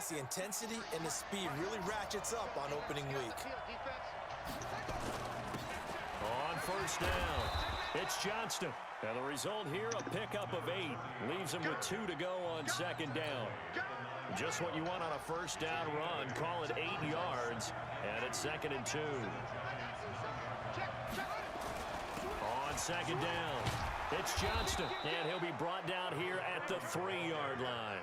Plus, the intensity and the speed really ratchets up on opening week. On first down, it's Johnston. And the result here, a pickup of 8. Leaves him with 2 to go on second down. Just what you want on a first down run. Call it 8 yards. And it's 2nd and 2. On second down, it's Johnston. And he'll be brought down here at the 3-yard line.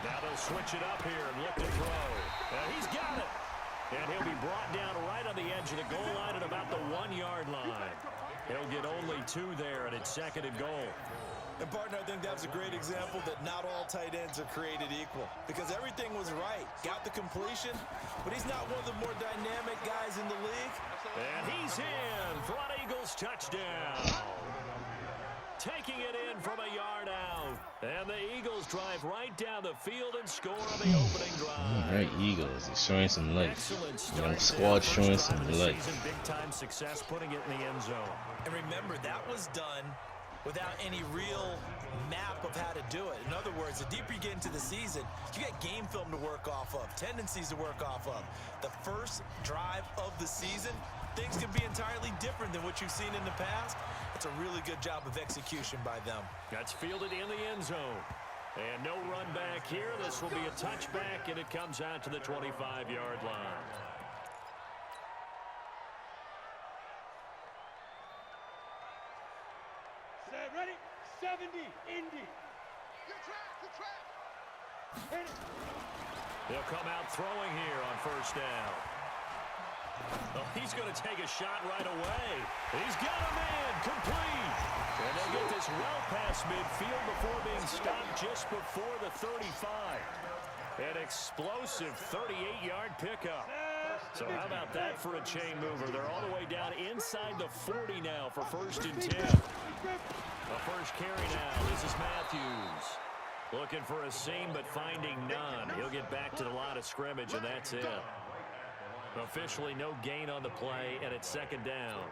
Now they'll switch it up here and look to throw. And he's got it. And he'll be brought down right on the edge of the goal line at about the 1-yard line. He'll get only 2 there, and it's 2nd and goal. And, partner, I think that's a great example that not all tight ends are created equal. Because everything was right. Got the completion, but he's not one of the more dynamic guys in the league. And he's in for an Eagles touchdown. Taking it in from a yard out. And the Eagles drive right down the field and score on the opening drive. All right, Eagles is showing some life. Young squad showing some life. Big-time success putting it in the end zone. And remember, that was done without any real map of how to do it. In other words, the deeper you get into the season, you get game film to work off of, tendencies to work off of. The first drive of the season, things can be entirely different than what you've seen in the past. It's a really good job of execution by them. That's fielded in the end zone. And no run back here. This will be a touchback, and it comes out to the 25-yard line. Set, ready, 70, Indy. Good track. Hit it. They'll come out throwing here on first down. Oh, he's going to take a shot right away. He's got a man complete. And they'll get this well past midfield before being stopped just before the 35. An explosive 38-yard pickup. So how about that for a chain mover? They're all the way down inside the 40 now for 1st and 10. The first carry now. This is Matthews. Looking for a seam but finding none. He'll get back to the line of scrimmage, and that's it. Officially no gain on the play, and it's 2nd down.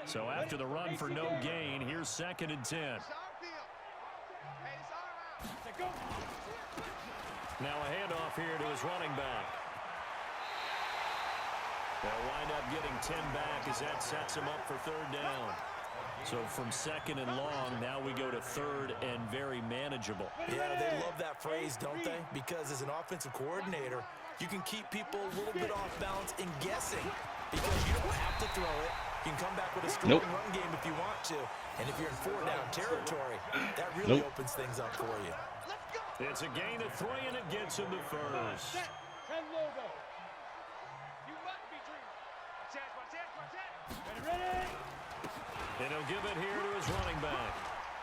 So after the run for no gain, here's 2nd and 10. Now a handoff here to his running back. They'll wind up getting 10 back as that sets him up for 3rd down. So from 2nd and long, now we go to 3rd and very manageable. Yeah, they love that phrase, don't they? Because as an offensive coordinator, you can keep people a little bit off balance and guessing because you don't have to throw it. You can come back with a strong run game if you want to. And if you're in 4-down territory, that really opens things up for you. It's a gain of 3, and it gets him to 1st. Ready? And he'll give it here to his running back.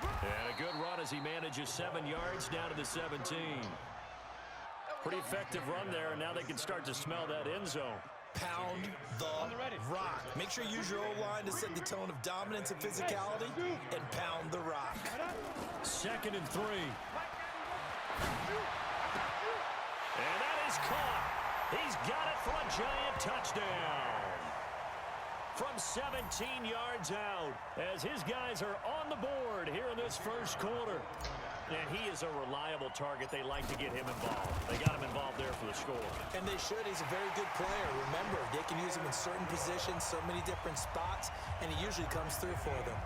And a good run as he manages 7 yards down to the 17. Pretty effective run there, and now they can start to smell that end zone. Pound the rock. Make sure you use your O-line to set the tone of dominance and physicality, and pound the rock. 2nd and 3. And that is caught. He's got it for a giant touchdown. From 17 yards out, as his guys are on the board here in this first quarter. And he is a reliable target. They like to get him involved. They got him involved there for the score. And they should. He's a very good player. Remember, they can use him in certain positions, so many different spots, and he usually comes through for them.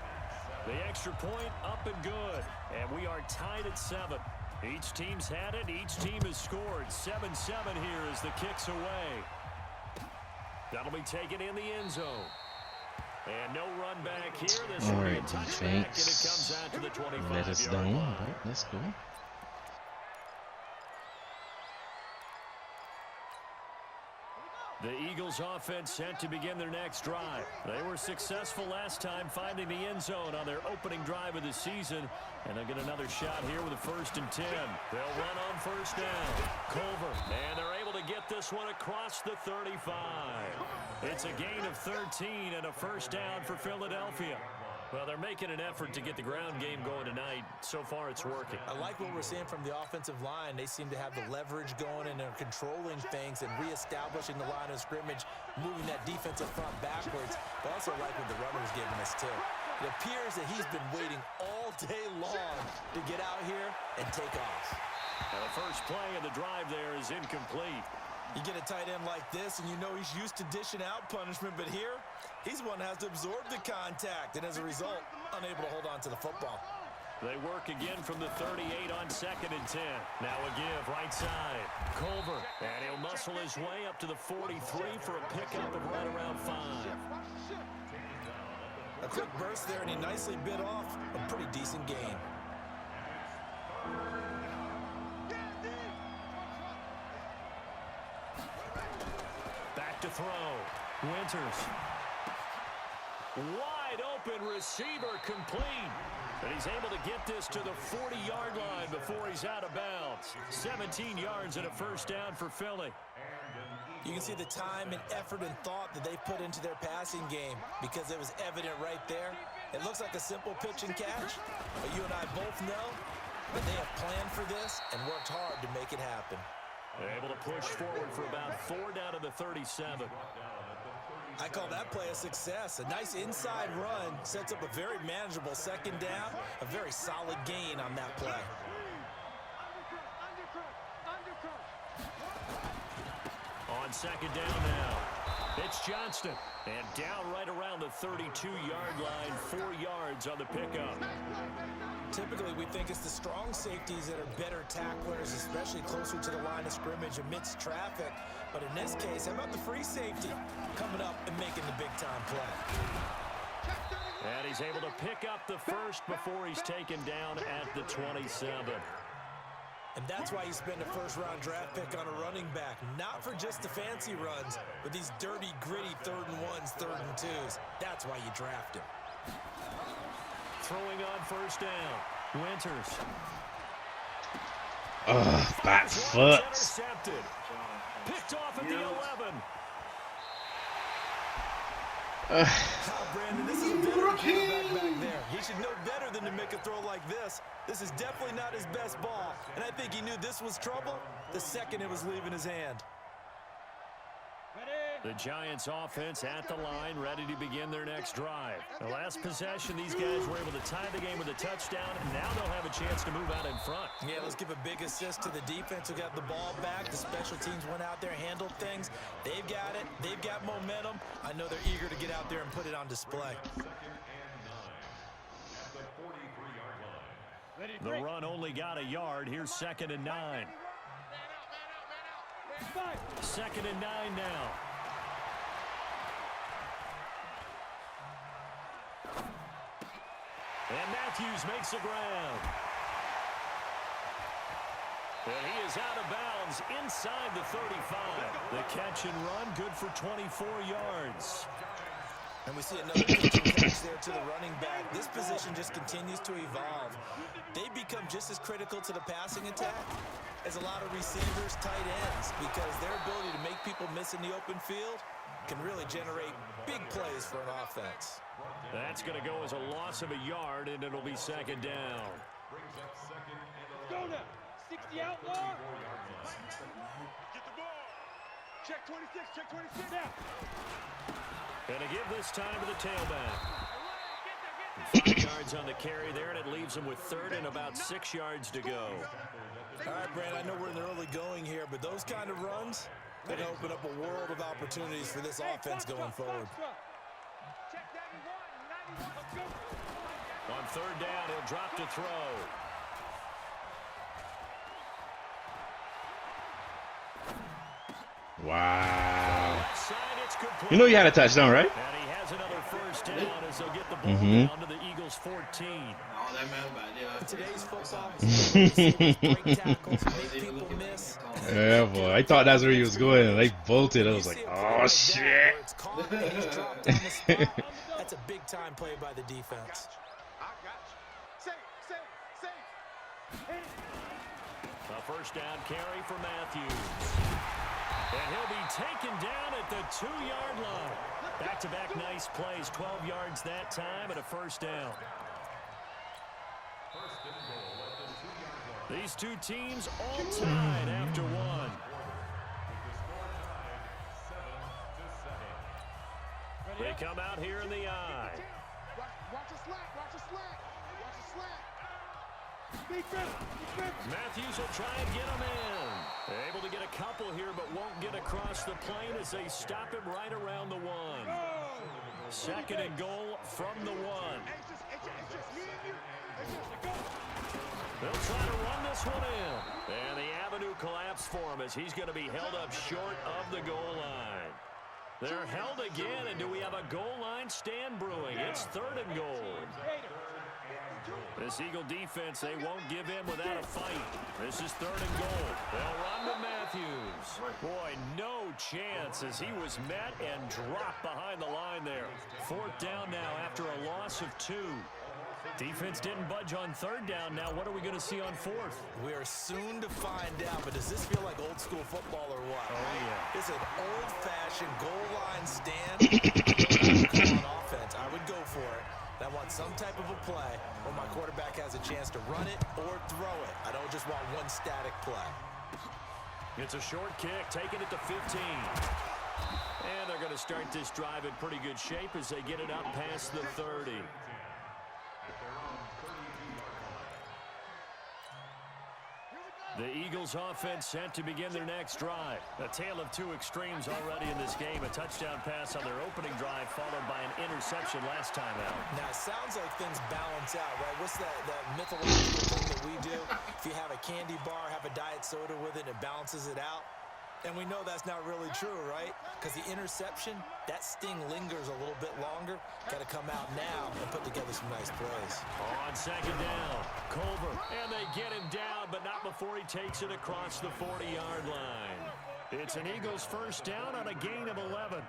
The extra point up and good. And we are tied at 7. Each team's had it. Each team has scored. 7-7 here as the kick's away. That'll be taken in the end zone. And no run back here. This will be a touchback, and it comes out to the 25-yard line. Let us down. All right, let's go. The Eagles offense set to begin their next drive. They were successful last time finding the end zone on their opening drive of the season. And they'll get another shot here with a 1st and 10. They'll run on first down. Culver. And they're able to get this one across the 35. It's a gain of 13 and a first down for Philadelphia. Well, they're making an effort to get the ground game going tonight. So far, it's working. I like what we're seeing from the offensive line. They seem to have the leverage going, and they're controlling things and reestablishing the line of scrimmage, moving that defensive front backwards. But I also like what the runner's giving us, too. It appears that he's been waiting all day long to get out here and take off. And the first play of the drive there is incomplete. You get a tight end like this, and you know he's used to dishing out punishment, but here, he's one that has to absorb the contact, and as a result, unable to hold on to the football. They work again from the 38 on 2nd and 10. Now a give right side. Culver. And he'll muscle his way up to the 43 for a pickup of right around 5. A quick burst there, and he nicely bit off a pretty decent gain. Back to throw. Winters. Wide open receiver complete. And he's able to get this to the 40-yard line before he's out of bounds. 17 yards and a first down for Philly. You can see the time and effort and thought that they put into their passing game because it was evident right there. It looks like a simple pitch and catch, but you and I both know that they have planned for this and worked hard to make it happen. They're able to push forward for about 4 down to the 37. I call that play a success. A nice inside run sets up a very manageable second down, a very solid gain on that play. On 2nd down now, it's Johnston. And down right around the 32-yard line, 4 yards on the pickup. Typically, we think it's the strong safeties that are better tacklers, especially closer to the line of scrimmage amidst traffic. But in this case, how about the free safety coming up and making the big-time play? And he's able to pick up the first before he's taken down at the 27. And that's why you spend a first-round draft pick on a running back, not for just the fancy runs, but these dirty, gritty 3rd and 1s, 3rd and 2s. That's why you draft him. Throwing on first down, Winters. Back foot. Intercepted. Picked off at the 11. Brandon, this is a veteran quarterback back there. He should know better than to make a throw like this. This is definitely not his best ball, and I think he knew this was trouble the second it was leaving his hand. The Giants offense at the line, ready to begin their next drive. The last possession, these guys were able to tie the game with a touchdown, and now they'll have a chance to move out in front. Yeah, let's give a big assist to the defense who got the ball back. The special teams went out there, handled things. They've got it. They've got momentum. I know they're eager to get out there and put it on display. The run only got a yard. Here's 2nd and 9. 2nd and 9 now. And Matthews makes the ground. And he is out of bounds inside the 35. The catch and run, good for 24 yards. And we see another catch there to the running back. This position just continues to evolve. They become just as critical to the passing attack as a lot of receivers, tight ends, because their ability to make people miss in the open field can really generate big plays for an offense. That's going to go as a loss of a yard, and it'll be 2nd down. Go now. 60 outlaw. Get the ball. Check 26. Check 26 now. Going to give this time to the tailback. 5 yards on the carry there, and it leaves him with 3rd and about 6 yards to go. All right, Brand, I know we're in the early going here, but those kind of runs could open up a world of opportunities for this offense going forward. On 3rd down, he'll drop to throw. Wow. Side, it's complete. You know you had a touchdown, right? And he has another first down as they'll get the ball down to the Eagles 14. Today's football, break tackles, make people miss. Yeah, boy. I thought that's where he was going. And they bolted. I was like, oh, shit. That's a big-time play by the defense. A first down carry for Matthews. And he'll be taken down at the 2-yard line. Back-to-back nice plays, 12 yards that time and a first down. These two teams all tied after one. They come out here in the eye. Watch us Matthews will try and get him in. Able to get a couple here, but won't get across the plane as they stop him right around the 1. Second and goal from the 1. They'll try to run this one in. And the avenue collapsed for him as he's going to be held up short of the goal line. They're held again, and do we have a goal line stand brewing? It's third and goal. This Eagle defense, they won't give in without a fight. This is third and goal. They'll run to Matthews. Boy, no chance as he was met and dropped behind the line there. Fourth down now after a loss of 2. Defense didn't budge on third down. Now what are we going to see on fourth? We are soon to find out, but does this feel like old school football or what? Oh, yeah. It's an old-fashioned goal line stand on offense. I would go for it. I want some type of a play where my quarterback has a chance to run it or throw it. I don't just want one static play. It's a short kick, taking it to 15. And they're going to start this drive in pretty good shape as they get it up past the 30. The Eagles offense set to begin their next drive. A tale of 2 extremes already in this game. A touchdown pass on their opening drive followed by an interception last time out. Now, it sounds like things balance out, right? What's that mythological thing that we do? If you have a candy bar, have a diet soda with it, it balances it out. And we know that's not really true, right? Because the interception, that sting lingers a little bit longer. Got to come out now and put together some nice plays. On second down, Culver. And they get him down, but not before he takes it across the 40-yard line. It's an Eagles first down on a gain of 11.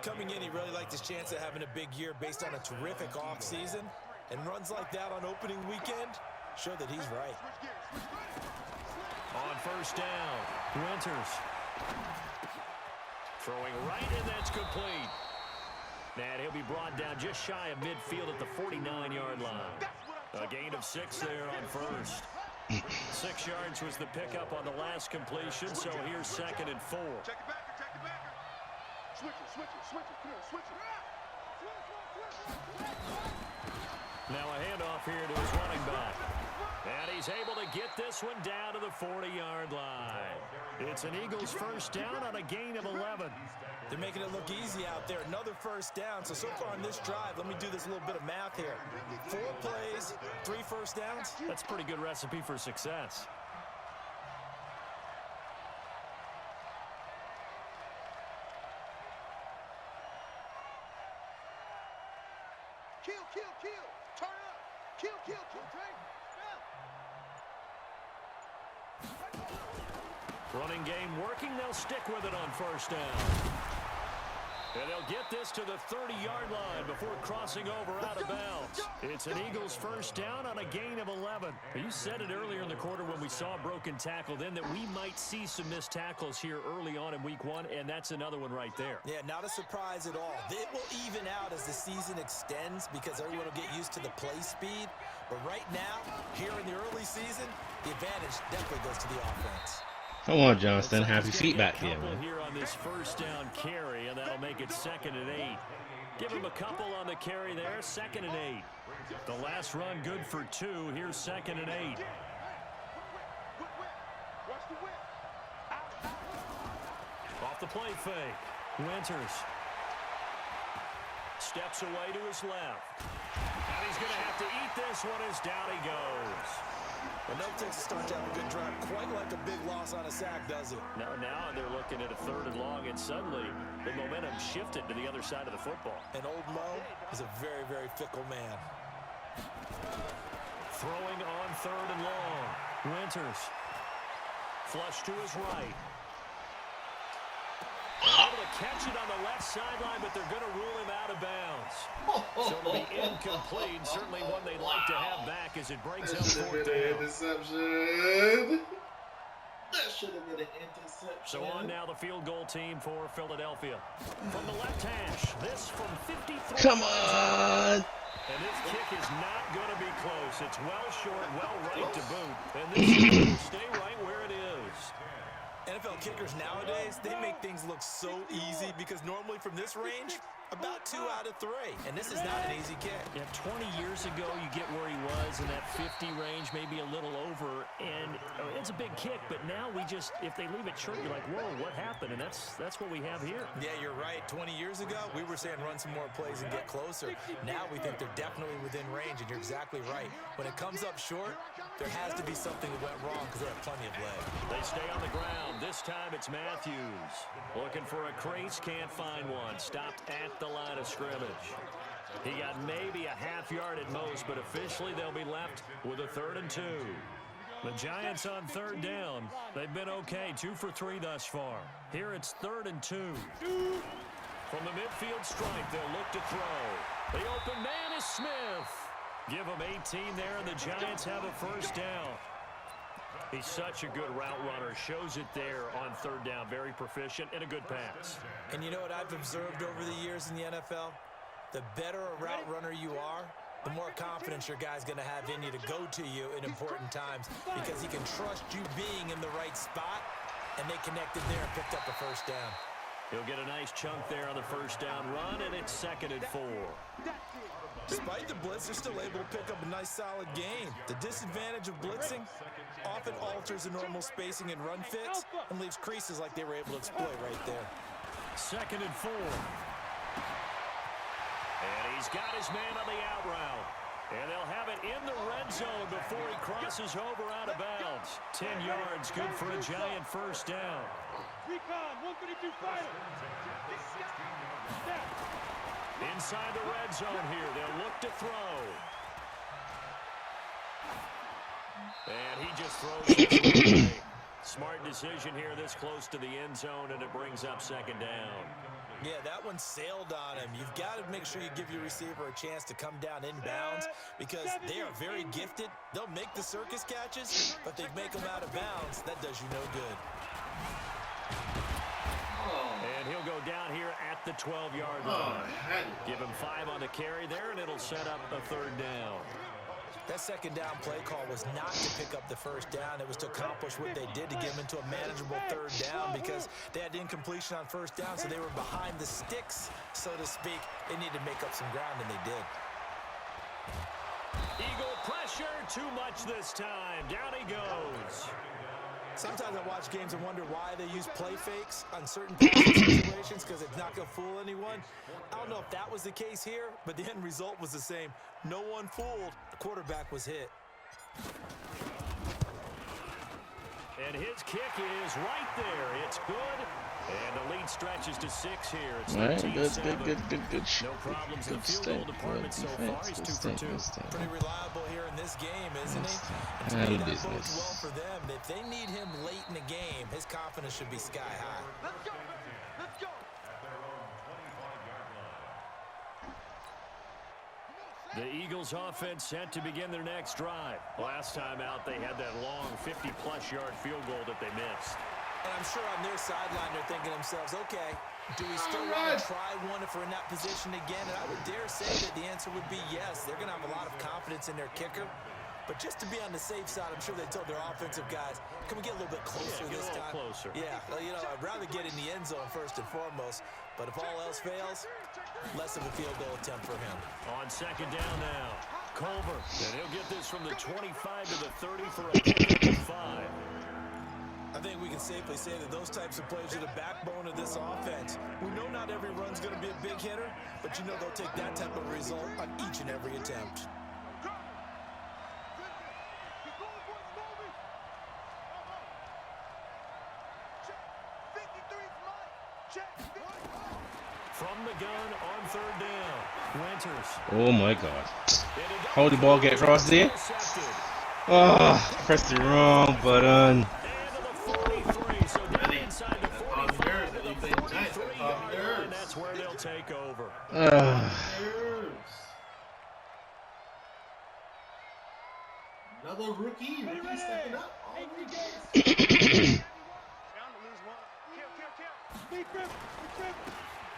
Coming in, he really liked his chance of having a big year based on a terrific offseason. And runs like that on opening weekend show that he's right. On first down, Winters. Throwing right, and that's complete. And he'll be brought down just shy of midfield at the 49-yard line. A gain of 6 there on first. 6 yards was the pickup on the last completion, so here's second and 4. Check it back, check it back. Switch it, switch it, switch it. Come on, switch it. Now a handoff here to his running back. And he's able to get this one down to the 40-yard line. It's an Eagles first down on a gain of 11. They're making it look easy out there. Another first down. So far on this drive, let me do this little bit of math here. 4 plays, 3 first downs. That's a pretty good recipe for success. Kill, kill, kill. Turn up. Kill, kill, kill. Trey. Running game working. They'll stick with it on first down. And they'll get this to the 30-yard line before crossing over out of bounds. It's an Eagles first down on a gain of 11. You said it earlier in the quarter when we saw a broken tackle then that we might see some missed tackles here early on in week 1, and that's another one right there. Yeah, not a surprise at all. It will even out as the season extends because everyone will get used to the play speed. But right now, here in the early season, the advantage definitely goes to the offense. Come on, Johnston. Have your feet back here, man. Here on this first down carry, and that'll make it second and 8. Give him a couple on the carry there, second and 8. The last run good for 2. Here's second and 8. Off the play fake. Winters steps away to his left. And he's going to have to eat this one as down he goes. And no takes a start to have a good drive, quite like a big loss on a sack, does it? No, now they're looking at a third and long, and suddenly the momentum shifted to the other side of the football. And old Mo is a very, very fickle man. Throwing on third and long. Winters. Flush to his right. Able to catch it on the left sideline, but they're going to rule him out of bounds. So it'll be incomplete. Certainly one they'd like to have back as it breaks up fourth down. Interception. That should have been an interception. So on now the field goal team for Philadelphia. From the left hash, this from 53. Come on. And this kick is not going to be close. It's well short, well right to boot. And this will stay right where it is. NFL kickers nowadays, they make things look so easy because normally from this range, about 2 out of 3, and this is not an easy kick. Yeah, 20 years ago, you get where he was in that 50 range, maybe a little over, and it's a big kick, but now if they leave it short, you're like, whoa, what happened? And that's what we have here. Yeah, you're right. 20 years ago, we were saying run some more plays and get closer. Now we think they're definitely within range, and you're exactly right. When it comes up short, there has to be something that went wrong because they have plenty of leg. They stay on the ground. This time it's Matthews. Looking for a crease, can't find one. Stopped at the line of scrimmage. He got maybe a half yard at most, but officially they'll be left with a 3rd and 2. The Giants on 3rd down. They've been okay, 2 for 3 thus far. Here it's 3rd and 2. From the midfield stripe, they'll look to throw. The open man is Smith. Give him 18 there, and the Giants have a 1st down. He's such a good route runner. Shows it there on 3rd down. Very proficient and a good pass. And you know what I've observed over the years in the NFL? The better a route runner you are, the more confidence your guy's going to have in you to go to you in important times because he can trust you being in the right spot, and they connected there and picked up a 1st down. He'll get a nice chunk there on the 1st down run, and it's 2nd and 4. Despite the blitz, they're still able to pick up a nice, solid gain. The disadvantage of blitzing often alters the normal spacing and run fits and leaves creases like they were able to exploit right there. 2nd and 4. And he's got his man on the out route. And they'll have it in the red zone before he crosses over out of bounds. 10 yards, good for a Giant 1st down. Recon, 132 fighter. Inside the red zone here, they'll look to throw. And he just throws it away. Smart decision here this close to the end zone, and it brings up 2nd down. Yeah, that one sailed on him. You've got to make sure you give your receiver a chance to come down inbounds because they are very gifted. They'll make the circus catches, but they make them out of bounds. That does you no good. And he'll go down here at the 12-yard line. Give him 5 on the carry there, and it'll set up a 3rd down. That 2nd down play call was not to pick up the 1st down. It was to accomplish what they did to get them into a manageable 3rd down because they had incompletion on 1st down, so they were behind the sticks, so to speak. They needed to make up some ground, and they did. Eagle pressure, too much this time. Down he goes. Sometimes I watch games and wonder why they use play fakes on certain situations because it's not going to fool anyone. I don't know if that was the case here, but the end result was the same. No one fooled. The quarterback was hit. And his kick is right there. It's good. And the lead stretches to 6 here. It's All right, 13-7. good. No problems in the Good field stint, goal department so far. He's 2 for 2. Pretty reliable here in this game, isn't he? And to me, that bodes well for them. If they need him late in the game, his confidence should be sky high. Let's go. Let's go. The Eagles offense set to begin their next drive. Last time out, they had that long 50-plus yard field goal that they missed. And I'm sure on their sideline they're thinking to themselves, okay, do we still want to try one if we're in that position again? And I would dare say that the answer would be yes. They're going to have a lot of confidence in their kicker. But just to be on the safe side, I'm sure they told their offensive guys, can we get a little bit closer this time? Closer. Yeah, well, you know, I'd rather get in the end zone first and foremost. But if all else fails, less of a field goal attempt for him. On 2nd down now, Culver. And he'll get this from the 25 to the 30 for a pickup of 5. I think we can safely say that those types of plays are the backbone of this offense. We know not every run's going to be a big hitter, but you know they'll take that type of result on each and every attempt. From the gun on 3rd down, Winters. Oh my God. How did the ball get across there? Oh, pressed the wrong button. That's where they'll take over. Another rookie stepping up.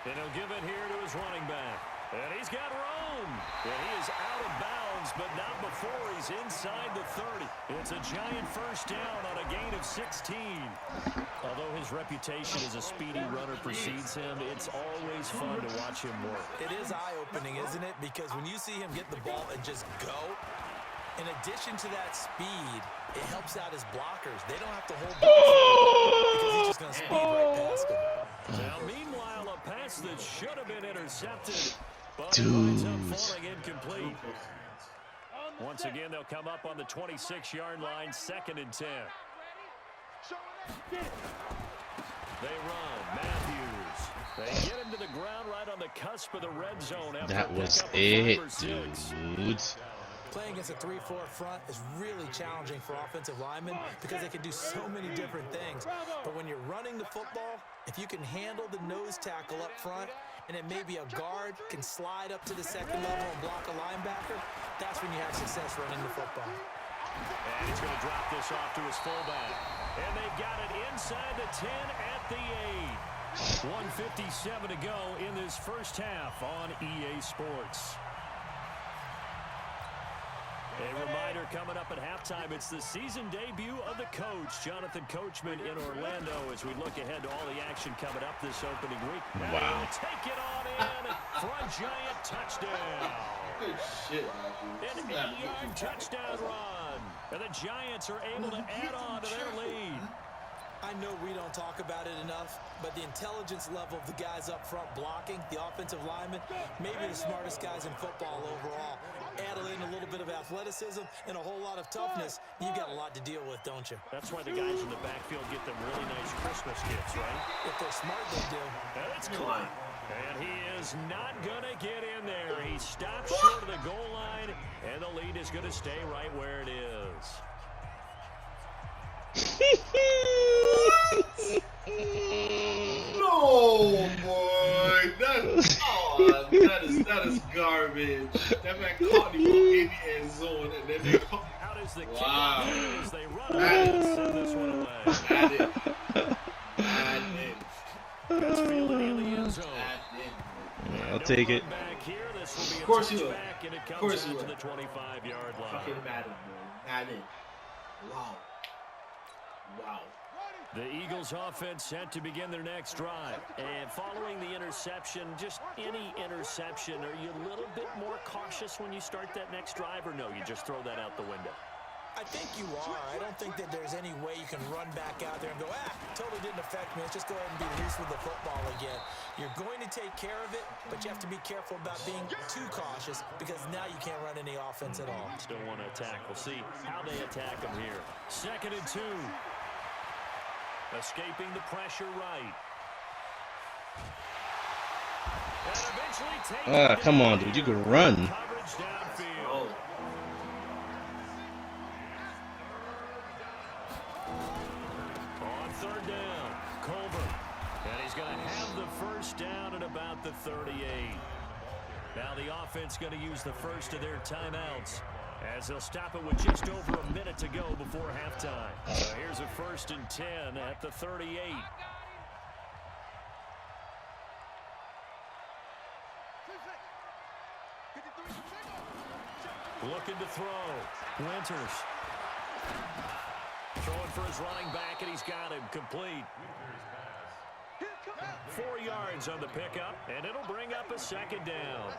And he'll give it here to his running back. And he's got room. And he is out of bounds but not before he's inside the 30. It's a giant first down on a gain of 16. Although his reputation as a speedy runner precedes him, it's always fun to watch him work. It is eye-opening, isn't it? Because when you see him get the ball and just go, in addition to that speed, it helps out his blockers. They don't have to hold back because he's just going to speed right past them. Now, meanwhile, a pass that should have been intercepted, but it winds up falling incomplete. Once again, they'll come up on the 26-yard line, 2nd and 10. They run. Matthews. They get him to the ground right on the cusp of the red zone. That was it, dude. Playing against a 3-4 front is really challenging for offensive linemen because they can do so many different things. But when you're running the football, if you can handle the nose tackle up front, and then maybe a guard can slide up to the 2nd level and block a linebacker, that's when you have success running the football. And he's going to drop this off to his fullback. And they've got it inside the 10 at the 8. 1:57 to go in this first half on EA Sports. A reminder coming up at halftime, it's the season debut of the coach, Jonathan Coachman, in Orlando, as we look ahead to all the action coming up this opening week. Wow. Take it on in for a giant touchdown. Good shit, Matthew. An 8-yard touchdown run. And the Giants are able to add on to their lead. I know we don't talk about it enough, but the intelligence level of the guys up front blocking, the offensive linemen, maybe the smartest guys in football overall. Add in a little bit of athleticism and a whole lot of toughness, you've got a lot to deal with, don't you? That's why the guys in the backfield get them really nice Christmas gifts, right? If they're smart, they do. And it's caught. And he is not going to get in there. He stops short of the goal line, and the lead is going to stay right where it is. No, boy. That is garbage. That man caught him in the end zone, and then they caught. Out is the kick as they run That and send this one away. That's Fielded in the end zone. I'll take it. Back here, this will be Of course a you will. touchback, and it Of comes course out you to will. the 25-yard line. Fucking Madden, bro. Madden. Wow. Wow. The Eagles offense set to begin their next drive. And following the interception, just any interception, are you a little bit more cautious when you start that next drive, or no, you just throw that out the window? I think you are. I don't think that there's any way you can run back out there and go, totally didn't affect me. Let's just go ahead and be loose with the football again. You're going to take care of it, but you have to be careful about being too cautious because now you can't run any offense at all. Still want to attack. We'll see how they attack them here. 2nd and 2. Escaping the pressure right. And eventually taking Come on, dude. You can run. coverage downfield. Oh. On 3rd down, Culver. And he's going to have the first down at about the 38. Now the offense going to use the first of their timeouts, as they'll stop it with just over a minute to go before halftime. So here's a 1st and 10 at the 38. Looking to throw. Winters. Throwing for his running back, and he's got him complete. 4 yards on the pickup, and it'll bring up a 2nd down.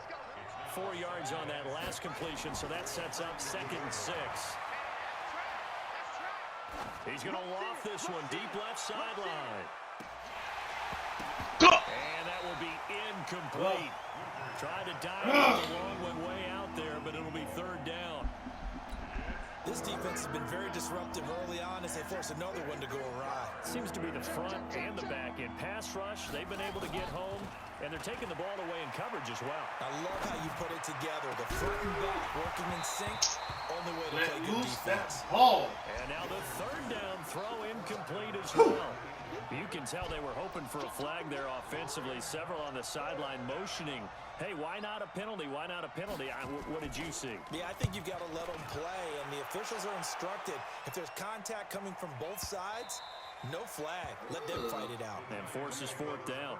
4 yards on that last completion, so that sets up 2nd and 6. He's going to loft this one deep left sideline. And that will be incomplete. Tried to dive the long one way out there, but it'll be 3rd down. This defense has been very disruptive early on as they force another one to go awry. Seems to be the front and the back end. Pass rush, they've been able to get home, and they're taking the ball away in coverage as well. I love how you put it together. The front and back working in sync. Only way to play Let good loose that defense. ball. And now the 3rd down throw incomplete as well. You can tell they were hoping for a flag there offensively. Several on the sideline motioning. Hey, why not a penalty? Why not a penalty? What did you see? Yeah, I think you've got to let them play, and the officials are instructed. If there's contact coming from both sides, no flag. Let them fight it out. And forces 4th down.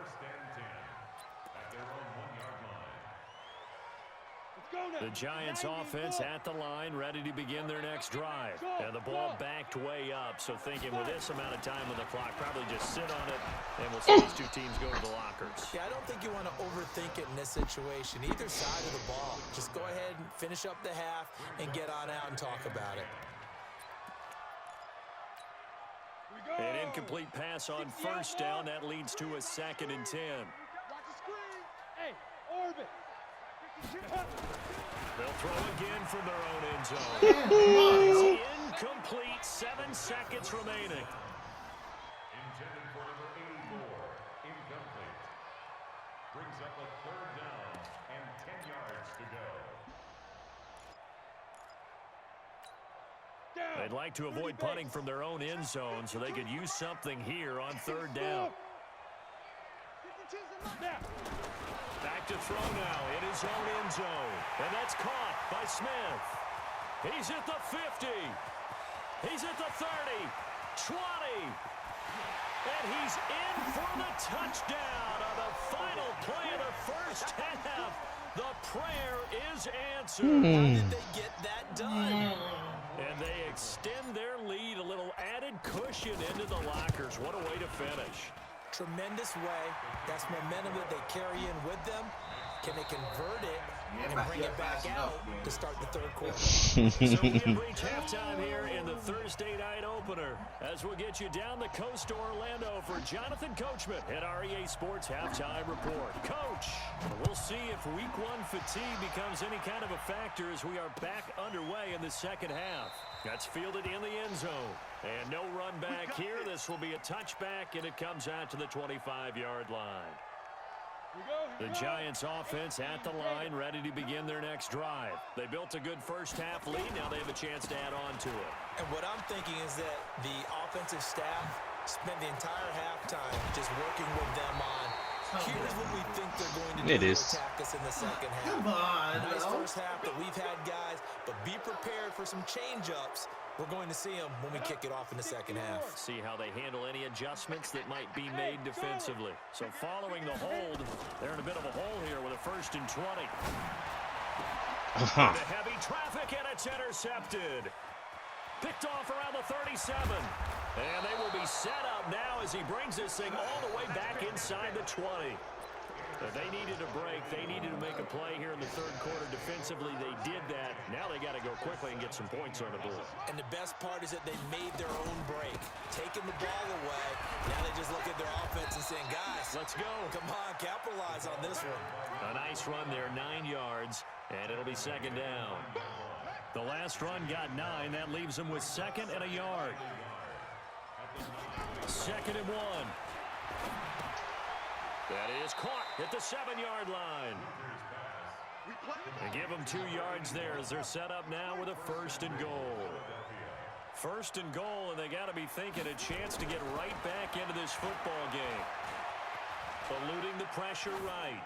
Let's go The Giants offense at the line, ready to begin their next drive. And the ball backed way up, so thinking with this amount of time on the clock, probably just sit on it, and we'll see these two teams go to the lockers. Yeah, I don't think you want to overthink it in this situation. Either side of the ball. Just go ahead and finish up the half and get on out and talk about it. An incomplete pass on first down. That leads to a 2nd and 10. They'll throw again from their own end zone. It's incomplete. 7 seconds remaining. Intended for number 84. Incomplete. Brings up a 3rd down and 10 yards to go. They'd like to avoid punting from their own end zone so they could use something here on 3rd down. Back to throw now in his own end zone. And that's caught by Smith. He's at the 50. He's at the 30. 20. And he's in for the touchdown on the final play of the first half. The prayer is answered. How did they get that done? And they extend their lead, a little added cushion into the lockers. What a way to finish. Tremendous way. That's momentum that they carry in with them. Can they convert it and bring it back out to start the 3rd quarter? So we have reached halftime here in the Thursday night opener as we'll get you down the coast to Orlando for Jonathan Coachman at REA Sports Halftime Report. Coach, we'll see if week 1 fatigue becomes any kind of a factor as we are back underway in the second half. That's fielded in the end zone. And no run back here. This will be a touchback, and it comes out to the 25-yard line. The Giants offense at the line, ready to begin their next drive. They built a good first half lead. Now they have a chance to add on to it. And what I'm thinking is that the offensive staff spent the entire halftime just working with them on, here's what we think they're going to do to attack us in the second half. Come on, nice bro. first half that we've had, guys, but be prepared for some change-ups. We're going to see them when we kick it off in the second half. See how they handle any adjustments that might be made defensively. So following the hold, they're in a bit of a hole here with a 1st and 20. The heavy traffic, and it's intercepted. Picked off around the 37. And they will be set up now as he brings this thing all the way back inside the 20. If they needed a break, they needed to make a play here in the 3rd quarter defensively. They did that. Now they got to go quickly and get some points on the board. And the best part is that they made their own break, taking the ball away. Now they just look at their offense and saying, guys, let's go. Come on, capitalize on this one. A nice run there, 9 yards, and it'll be 2nd down. The last run got 9. That leaves them with 2nd and a yard. 2nd and 1. That is caught at the 7-yard line. They give them 2 yards there as they're set up now with a 1st and goal. 1st and goal, and they got to be thinking a chance to get right back into this football game. Eluding the pressure right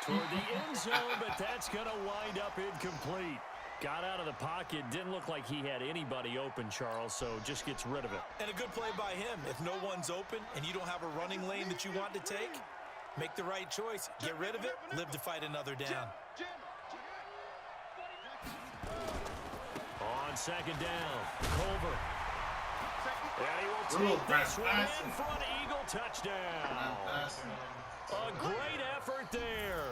toward the end zone, but that's going to wind up incomplete. Got out of the pocket. Didn't look like he had anybody open, Charles, so just gets rid of it. And a good play by him. If no one's open and you don't have a running lane that you want to take, make the right choice. Get rid of it. Live to fight another down. On 2nd down, Culver. And he will take this one in for an Eagle touchdown. A great effort there.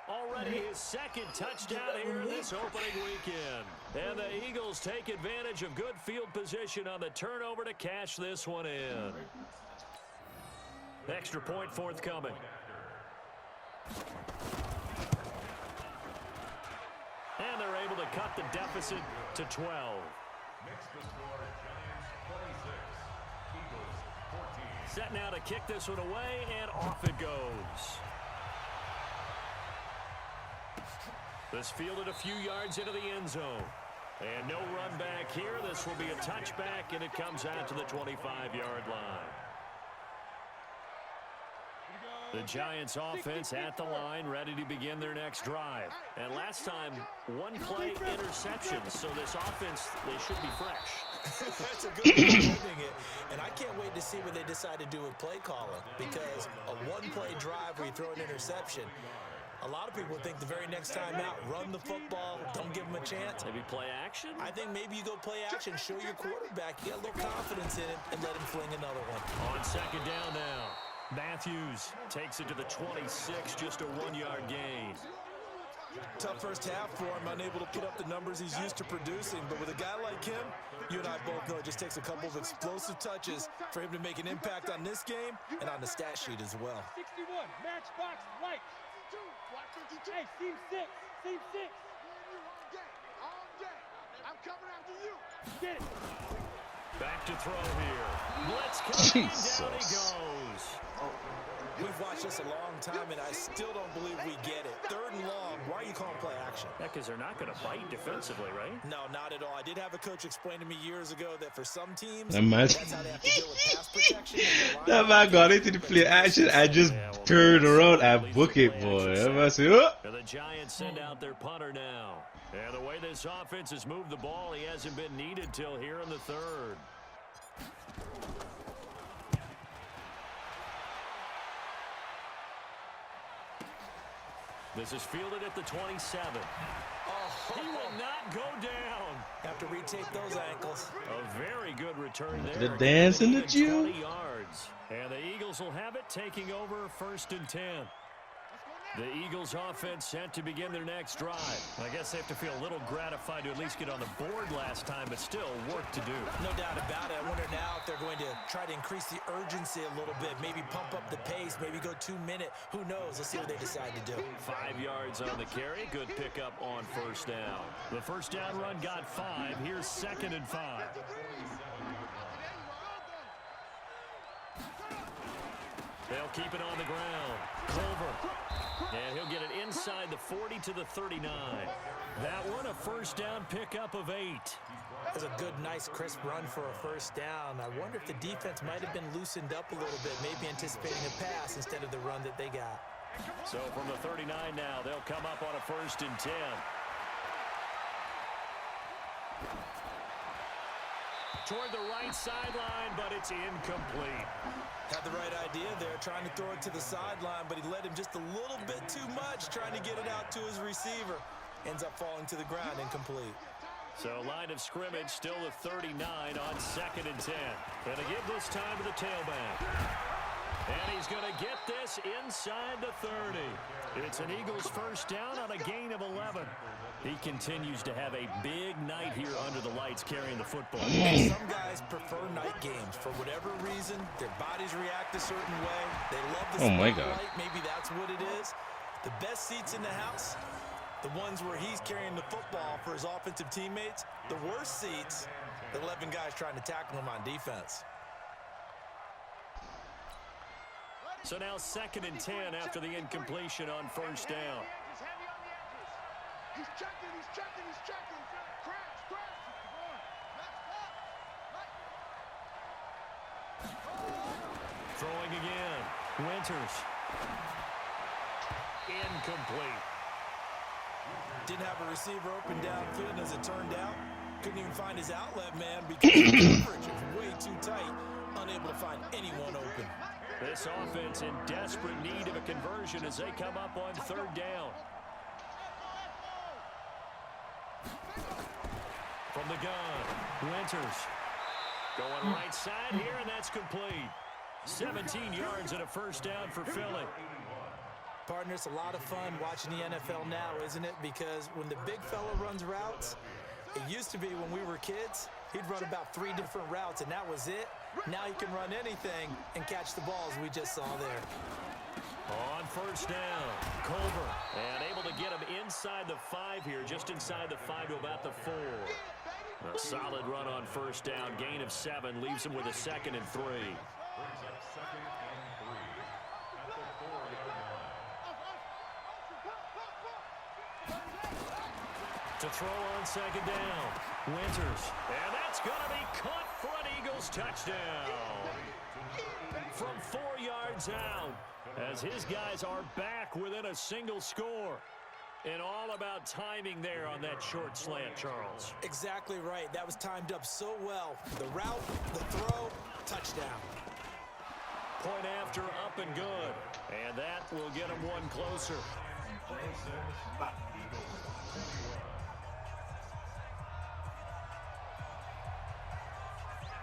Already his 2nd touchdown here this opening weekend. And the Eagles take advantage of good field position on the turnover to cash this one in. Extra point forthcoming. And they're able to cut the deficit to 12. Next to score, Giants 26, Eagles 14. Set now to kick this one away, and off it goes. This fielded a few yards into the end zone. And no run back here. This will be a touchback, and it comes out to the 25-yard line. The Giants offense at the line, ready to begin their next drive. And last time, 1-play interception. So this offense, they should be fresh. That's a good way of putting it. And I can't wait to see what they decide to do with play calling. Because a 1-play drive where you throw an interception, A lot of people think the very next time out, run the football, don't give them a chance. Maybe play action? I think maybe you go play action, show your quarterback, get a little confidence in it, and let him fling another one. On second down now, Matthews takes it to the 26, just a 1-yard gain. Tough first half for him, unable to put up the numbers he's used to producing. But with a guy like him, you and I both know it just takes a couple of explosive touches for him to make an impact on this game and on the stat sheet as well. 61, matchbox, light. Hey, team 6, team 6. All day. I'm coming after you. Get it. Back to throw here. Blitz coming, down he goes. We've watched this a long time, and I still don't believe we get it. 3rd and long, why are you calling play action? Yeah, because they're not going to bite defensively, right? No, not at all. I did have a coach explain to me years ago that for some teams, That man- that's how they have to deal with pass protection. That man got into the play action and just turned around and book it, boy. That man said, oh. And the Giants send out their punter now. And the way this offense has moved the ball, he hasn't been needed till here in the 3rd. This is fielded at the 27. Oh, He will not go down. have to retake those ankles. A very good return there. The dance in the Even gym. 20 yards. And the Eagles will have it, taking over 1st and 10. The Eagles offense set to begin their next drive. I guess they have to feel a little gratified to at least get on the board last time, but still work to do. No doubt about it. I wonder now if they're going to try to increase the urgency a little bit, maybe pump up the pace, maybe go 2-minute. Who knows? Let's see what they decide to do. 5 yards on the carry. Good pickup on 1st down. The 1st down run got 5. Here's 2nd and 5. They'll keep it on the ground. Culver. And he'll get it inside the 40 to the 39. That one a 1st down pickup of 8. It was a good, nice, crisp run for a 1st down. I wonder if the defense might have been loosened up a little bit, maybe anticipating a pass instead of the run that they got. So from the 39 now, they'll come up on a 1st and 10. Toward the right sideline, but it's incomplete. Had the right idea there, trying to throw it to the sideline, but he led him just a little bit too much, trying to get it out to his receiver. Ends up falling to the ground, incomplete. So line of scrimmage, still the 39 on 2nd and 10. Gonna give this time to the tailback. And he's gonna get this inside the 30. It's an Eagles 1st down on a gain of 11. He continues to have a big night here under the lights carrying the football. Some guys prefer night games. For whatever reason, their bodies react a certain way. They love the Oh my spotlight. God. Maybe that's what it is. The best seats in the house, the ones where he's carrying the football for his offensive teammates. The worst seats, the 11 guys trying to tackle him on defense. So now 2nd and 10 after the incompletion on 1st down. He's heavy on the edges. He's checking, he's checking, he's checking. Crash, crash. Throwing again. Winters. Incomplete. Didn't have a receiver open downfield, and as it turned out, couldn't even find his outlet man because the coverage was way too tight, unable to find anyone open. This offense in desperate need of a conversion as they come up on 3rd down. From the gun, Winters. Going right side here, and that's complete. 17 yards and a 1st down for Philly. Partner, it's a lot of fun watching the NFL now, isn't it? Because when the big fella runs routes, it used to be when we were kids, he'd run about 3 different routes, and that was it. Now he can run anything and catch the balls we just saw there. On 1st down, Culver. And able to get him inside the 5 here, just inside the 5 to about the 4. A solid run on 1st down, gain of 7, leaves him with a 2nd and 3. Brings up 2nd and 3 at the 4-yard line. To throw on 2nd down, Winters. And that's going to be caught for an Eagles touchdown. From 4 yards out, as his guys are back within a single score. And all about timing there on that short slant, Charles. Exactly right. That was timed up so well. The route, the throw, touchdown. Point after, up and good. And that will get him one closer. Back.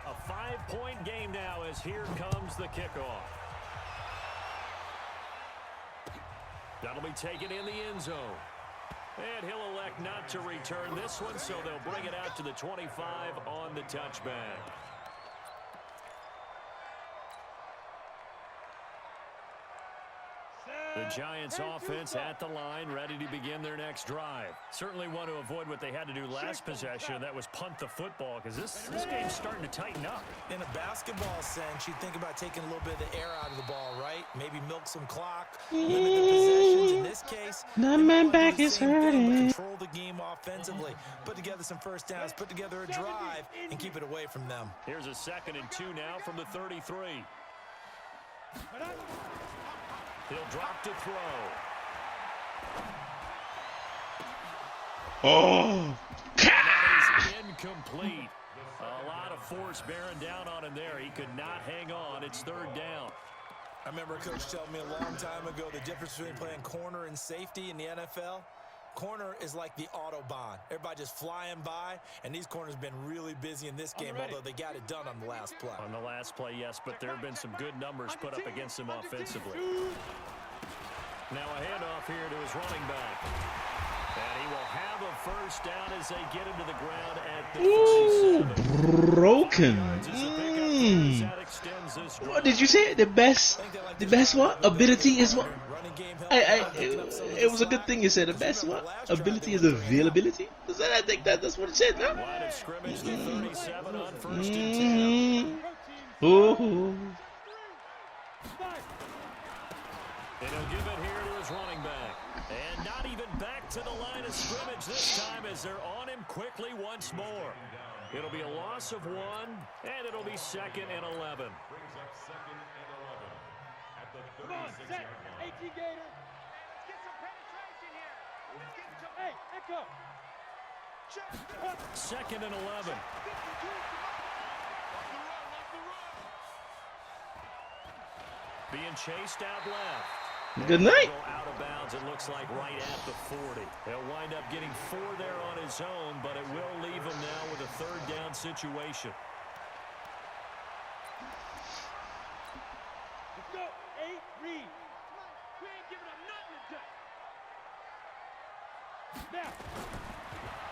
A 5-point game now as here comes the kickoff. That'll be taken in the end zone. And he'll elect not to return this one, so they'll bring it out to the 25 on the touchback. The Giants offense at the line, ready to begin their next drive. Certainly want to avoid what they had to do last possession, and that was punt the football, because this game's starting to tighten up. In a basketball sense, you think about taking a little bit of the air out of the ball, right? Maybe milk some clock, limit the possessions. In this case, My man back is hurting. control the game offensively, put together some first downs, put together a drive, and keep it away from them. Here's a 2nd and 2 now from the 33. He'll drop to throw. Oh, That is incomplete. A lot of force bearing down on him there. He could not hang on. It's 3rd down. I remember a coach telling me a long time ago the difference between playing corner and safety in the NFL. Corner is like the Autobahn. Everybody just flying by, and these corners have been really busy in this game, although they got it done on the last play. On the last play, yes, but there have been some good numbers put up against him offensively. Now a handoff here to his running back. And he will have a first down as they get him to the ground at the 47. broken. What did you say? The best what? Ability is what? It was a good thing you said. The best what? Ability is availability. I think that's what it said, no? Line of scrimmage, the 37 on 1st and 10. Oh. And he'll give it here to his running back. And not even back to the line of scrimmage this time as they're on him quickly once more. It'll be a loss of 1, and it'll be 2nd and 11. Brings up 2nd and 11 at the Come on, 36-yard set. line. 18 Gator. Get some penetration here. Let's get some. Hey, Echo. Check. 2nd and 11. 52. Come on. Off the run. Off the run. Being chased out left. Good night. Go out of bounds, it looks like right at the 40. He'll wind up getting 4 there on his own, but it will leave him now with a 3rd down situation. Let's go. 8, read. We ain't giving up nothing today. Now.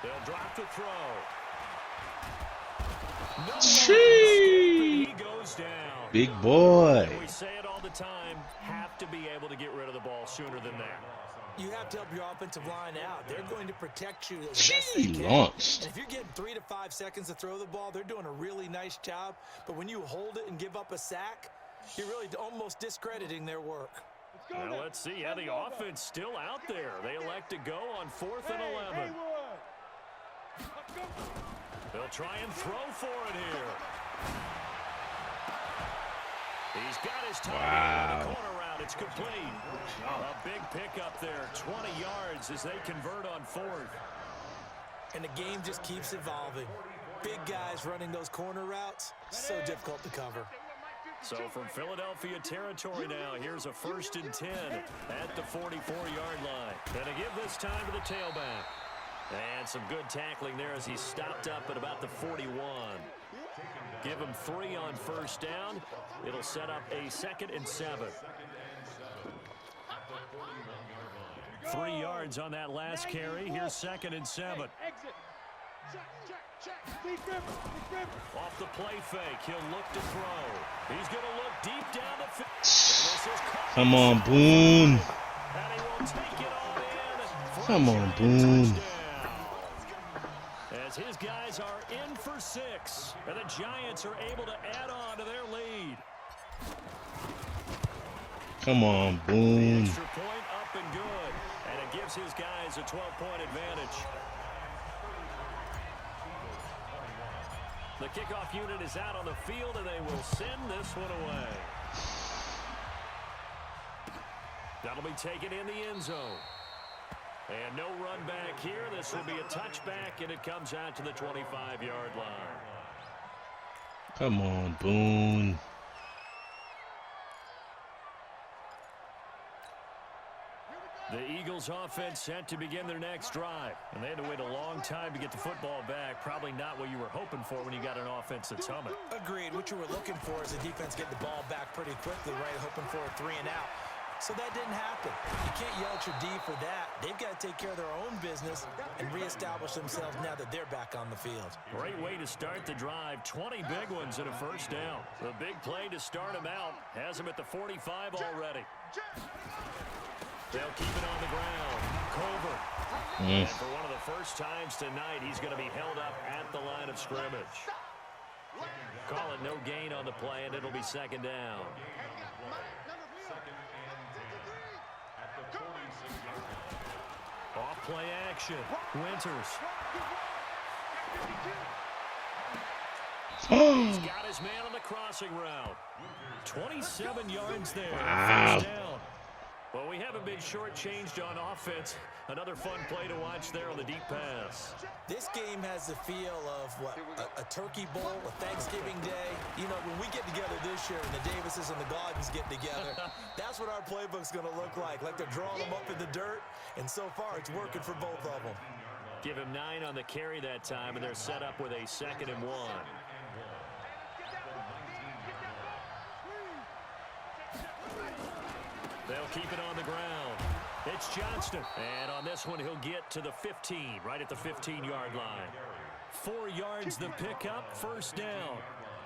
They'll drop to throw. No, Gee. he goes down. Big boy. We say it all the time, have to be able to get rid of the ball sooner than that. You have to help your offensive line out. They're going to protect you as best they She can. launched. And if you're getting 3 to 5 seconds to throw the ball, they're doing a really nice job. But when you hold it and give up a sack, you're really almost discrediting their work. Let's go. Now let's see how the offense still out there. They elect to go on 4th and 11. Haywood. Let's go. They'll try and throw for it here. He's got his time on the corner route. It's complete. A big pickup there, 20 yards as they convert on 4th. And the game just keeps evolving. Big guys running those corner routes, so difficult to cover. So from Philadelphia territory now, here's a 1st and 10 at the 44-yard line. And to give this time to the tailback. And some good tackling there as he stopped up at about the 41. Give him 3 on 1st down. It'll set up a 2nd and 7. 3 yards on that last carry. Here's 2nd and 7. Exit. Check. Deep river. Off the play fake. He'll look to throw. He's going to look deep down the field. Come on, Boone. And he will take it all in. Come on, Boone. As his guys are in for 6, and the Giants are able to add on to their lead. Come on, The Boone. extra point up and good, and it gives his guys a 12-point advantage. The kickoff unit is out on the field, and they will send this one away. That'll be taken in the end zone. And no run back here. This will be a touchback, and it comes out to the 25-yard line. Come on, Boone. The Eagles offense set to begin their next drive. And they had to wait a long time to get the football back. Probably not what you were hoping for when you got an offense that's humming. Agreed. What you were looking for is the defense get the ball back pretty quickly, right? Hoping for a 3 and out. So that didn't happen. You can't yell at your D for that. They've got to take care of their own business and reestablish themselves now that they're back on the field. Great way to start the drive. 20 big ones and a first down. The big play to start him out has him at the 45 already. They'll keep it on the ground. Culver. And for one of the first times tonight, he's going to be held up at the line of scrimmage. Call it no gain on the play, and it'll be second down. Off play action. Winters. He's got his man on the crossing route. 27 yards there. Wow. First down. Well, we haven't been shortchanged on offense. Another fun play to watch there on the deep pass. This game has the feel of, what, a turkey bowl, a Thanksgiving day. You know, when we get together this year and the Davises and the Gaudens get together, that's what our playbook's going to look like they're drawing them up in the dirt, and so far it's working for both of them. Give him 9 on the carry that time, and they're set up with a 2nd and 1. They'll keep it on the ground. It's Johnston. And on this one, he'll get to the 15, right at the 15-yard line. 4 yards the pickup, first down.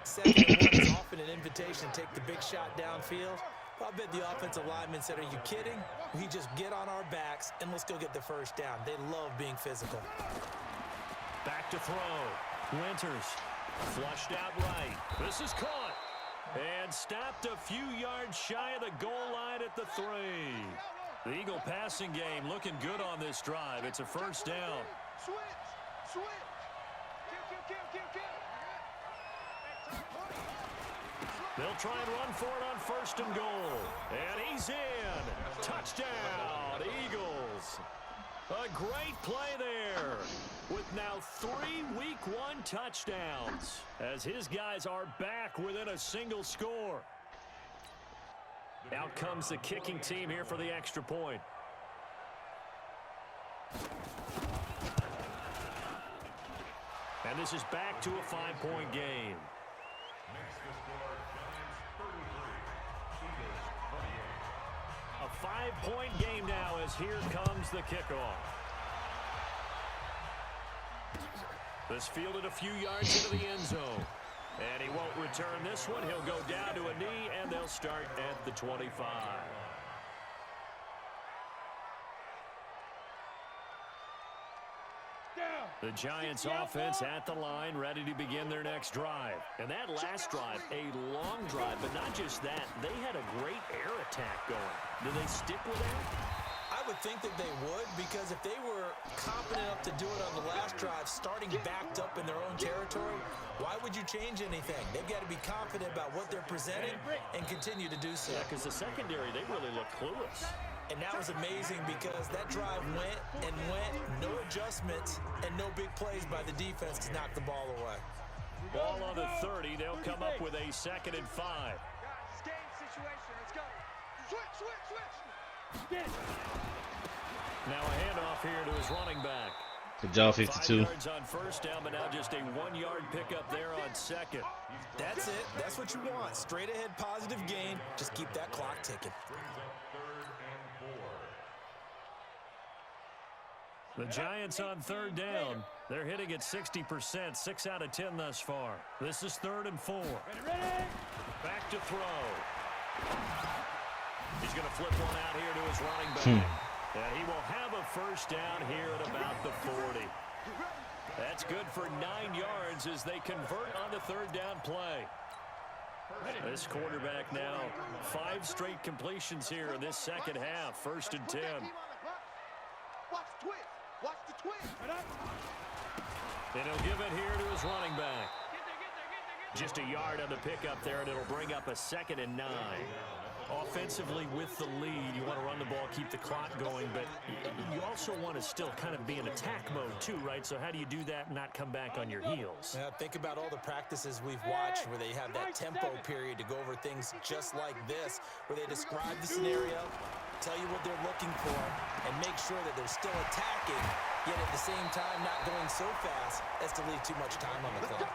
2nd and 1 is often an invitation to take the big shot downfield. I bet the offensive lineman said, are you kidding? We just get on our backs and let's go get the first down. They love being physical. Back to throw. Winters flushed out right. This is caught. And stopped a few yards shy of the goal line at the 3. The Eagle passing game looking good on this drive. It's a first down. Switch. They'll try and run for it on 1st and goal. And he's in. Touchdown, Eagles. A great play there with now 3 Week 1 touchdowns as his guys are back within a single score. Out comes the kicking team here for the extra point. And this is back to a 5-point game. Makes the score Giants 33, Eagles 28. A 5-point game now as here comes the kickoff. This fielded a few yards into the end zone. And he won't return this one. He'll go down to a knee, and they'll start at the 25. The Giants offense at the line, ready to begin their next drive. And that last drive, a long drive, but not just that. They had a great air attack going. Do they stick with that? I would think that they would, because if they were confident enough to do it on the last drive, starting backed up in their own territory, why would you change anything? They've got to be confident about what they're presenting and continue to do so. Yeah, because the secondary, they really look clueless. And that was amazing because that drive went and went, no adjustments, and no big plays by the defense to knock the ball away. Ball on the 30. They'll come up with a 2nd and 5. Guys, game situation. Let's go. Switch. Get it. Now a handoff here to his running back. Good job, 5 52. yards on 1st down, but now just a 1-yard pickup there on 2nd. That's it. That's what you want. Straight ahead, positive gain. Just keep that clock ticking. The Giants on 3rd down. They're hitting at 60%, 6 out of 10 thus far. This is 3rd and 4. Ready. Back to throw. He's going to flip one out here to his running back. And he will have a first down here at about the 40. That's good for 9 yards as they convert on the 3rd down play. This quarterback now 5 straight completions here in this second half. 1st and 10. Watch the twist. Watch the twist. And he'll give it here to his running back. Just a yard on the pickup there, and it'll bring up a 2nd and 9. Offensively with the lead, you want to run the ball, keep the clock going, but you also want to still kind of be in attack mode too, right? So how do you do that and not come back on your heels? Think about all the practices we've watched where they have that tempo period to go over things just like this, where they describe the scenario, tell you what they're looking for, and make sure that they're still attacking, yet at the same time not going so fast as to leave too much time on the clock.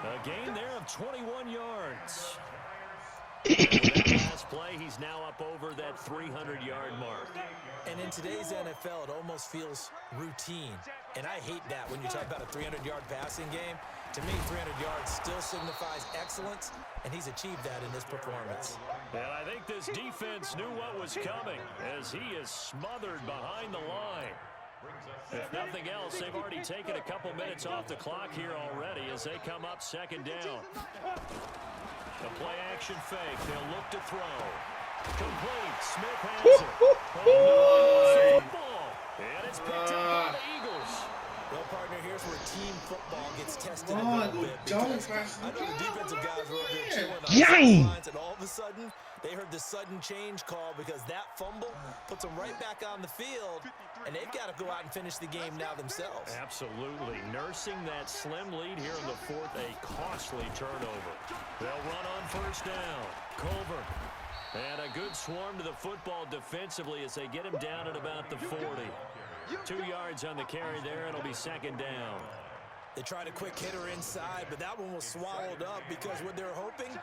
A gain there of 21 yards. With that last play, he's now up over that 300-yard mark. And in today's NFL, it almost feels routine. And I hate that when you talk about a 300-yard passing game. To me, 300 yards still signifies excellence, and he's achieved that in this performance. And I think this defense knew what was coming as he is smothered behind the line. If nothing else, they've already taken a couple minutes off the clock here already as they come up second down. The play-action fake. They'll look to throw. Complete. Smith has it. Oh, football. And it's picked up by the Eagles. Well, partner, here's where team football gets tested a little bit. Because I know the defensive guys were over there chilling on the sidelines, and all of a sudden, they heard the sudden change call because that fumble puts them right back on the field, and they've got to go out and finish the game now themselves. Absolutely. Nursing that slim lead here in the fourth, a costly turnover. They'll run on first down. Culver. And a good swarm to the football defensively as they get him down at about the 40. 2 yards on the carry there. It'll be second down. They tried a quick hitter inside, but that one was swallowed up because what they're hoping,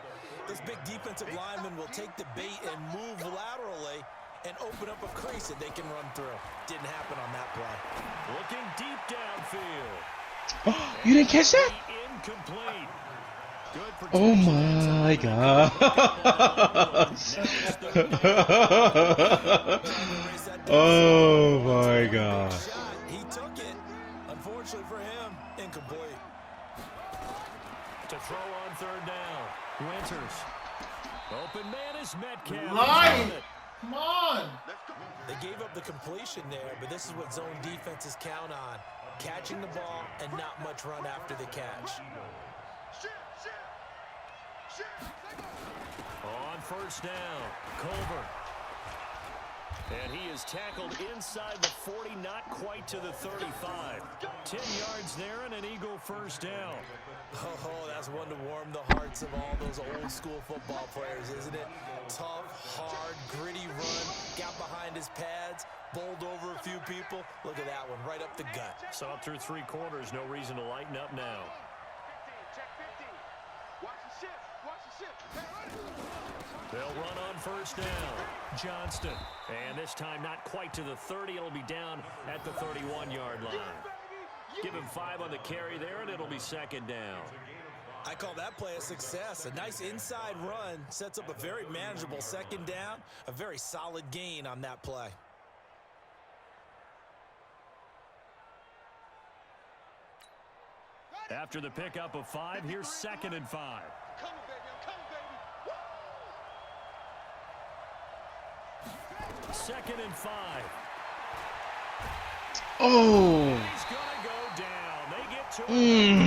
this big defensive lineman will take the bait and move laterally and open up a crease that they can run through. Didn't happen on that play. Looking deep downfield. You didn't catch that? Incomplete. Good Oh protection. my god. Oh my god. He took it. Unfortunately for him, incomplete. To throw on third down. Winters. Open man is Metcalf. Line! Come on! They gave up the completion there, but this is what zone defenses count on. Catching the ball and not much run after the catch. On first down, Culver. And he is tackled inside the 40, not quite to the 35. 10 yards there and an Eagle first down. Oh, that's one to warm the hearts of all those old school football players, isn't it? Tough, hard, gritty run, got behind his pads, bowled over a few people. Look at that one, right up the gut. Saw through three quarters, no reason to lighten up now. They'll run on first down. Johnston. And this time not quite to the 30. It'll be down at the 31-yard line. Give him 5 on the carry there, and it'll be second down. I call that play a success. A nice inside run sets up a very manageable second down. A very solid gain on that play. After the pickup of 5, here's 2nd and 5. Second and 5. Oh. He's gonna go down. They get to him.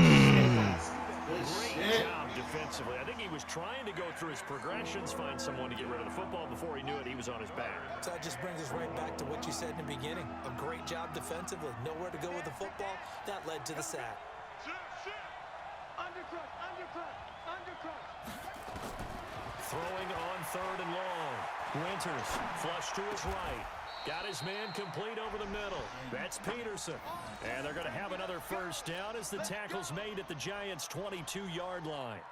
Great job defensively. I think he was trying to go through his progressions, find someone to get rid of the football. Before he knew it, he was on his back. So that just brings us right back to what you said in the beginning. A great job defensively. Nowhere to go with the football. That led to the sack. Throwing on third and long. Winters, flush to his right. Got his man complete over the middle. That's Peterson. And they're going to have another first down as the tackle's made at the Giants' 22-yard line.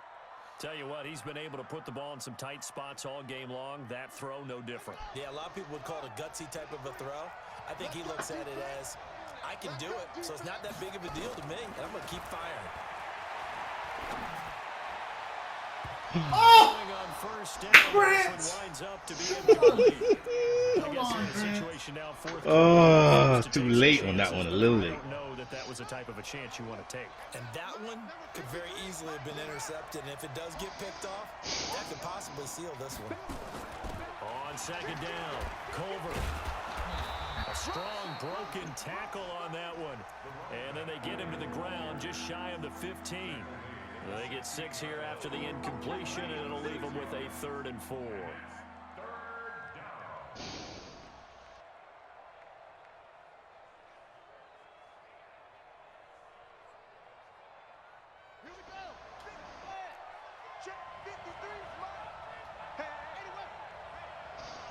Tell you what, he's been able to put the ball in some tight spots all game long. That throw, no different. Yeah, a lot of people would call it a gutsy type of a throw. I think he looks at it as, I can do it, so it's not that big of a deal to me, and I'm going to keep firing. Oh! On first down, this one winds up to be incomplete. I guess in a situation now, fourth Oh, too late on that one, a little late. I don't know that was the type of a chance you want to take. And that one could very easily have been intercepted, and if it does get picked off, that could possibly seal this one. On second down, Culver. A strong broken tackle on that one. And then they get him to the ground just shy of the 15. They get 6 here after the incompletion, and it'll leave them with a 3rd and 4.